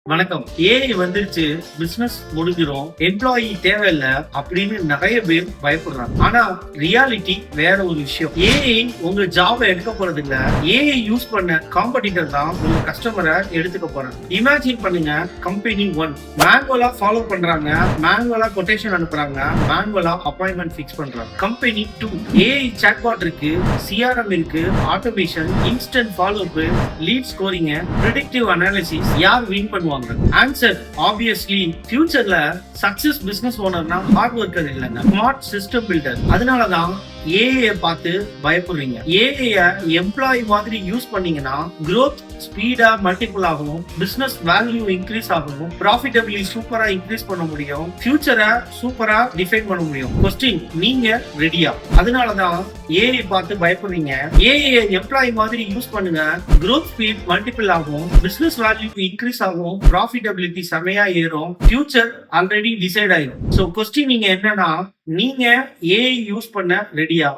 வணக்கம். ஏஐ வந்துருச்சு, பிசினஸ் முடிஞ்சிரும், எம்ப்ளாயி தேவையில்ல அப்படின்னு நிறைய பேர் பயப்படுறாங்க. ஆனா ரியாலிட்டி வேற ஒரு விஷயம். ஏஐ உங்க ஜாபை எடுக்க போறது இல்ல. ஏஐ யூஸ் பண்ண காம்படிட்டர் தான் உங்க கஸ்டமரை எடுத்துக்க போறாங்க. இமேஜின் பண்ணுங்க, கம்பெனி 1 மேனுவலா ஃபாலோ பண்றாங்க, மேனுவலா கொட்டேஷன் அனுப்புறாங்க, மேனுவலா அப்பாயின்மெண்ட் ஃபிக்ஸ் பண்றாங்க. கம்பெனி 2 ஏஐ சாட்பாட் இருக்கு, சிஆர்எம் இருக்கு, automation, instant follow up, lead scoring, predictive analysis. யார் வின் பண்ணுவாங்க? ஆன்சர் ஆப்வியஸ்லி ஃபியூச்சர்ல சக்சஸ் பிசினஸ் ஓனர்னா ஹார்ட் ஒர்க்கர் இல்லைங்க, ஸ்மார்ட் சிஸ்டம் பில்டர். அதனாலதான் ஏஐ பார்த்து பயப்படுறீங்க. ஏஐ எம்ப்ளாயி மாதிரி யூஸ் பண்ணீங்கன்னா growth ஸ்பீடா மல்டிபிள் ஆகும், பிசினஸ் வேல்யூ இன்க்ரீஸ் ஆகும், ப்ராஃபிட்டபிலிட்டி சூப்பரா இன்க்ரீஸ் பண்ண முடியும், ஃபியூச்சரை சூப்பரா டிஃபைன் பண்ண முடியும். கொஸ்டின், நீங்க ரெடியா? அதனாலதான் ஏஐ பார்த்து பயப்படுறீங்க. ஏஐ எம்ப்ளாயி மாதிரி யூஸ் பண்ணுங்க, growth ஸ்பீட் மல்டிபிள் ஆகும், பிசினஸ் வேல்யூ இன்க்ரீஸ் ஆகும், ப்ராஃபிட்டபிலிட்டி செமையா ஏறும், ஃபியூச்சர் ஆல்ரெடி டிசைட் ஆயிடும். சோ கொஸ்டின் நீங்க என்னன்னா, நீங்க ஏஐ யூஸ் பண்ண ரெடியா?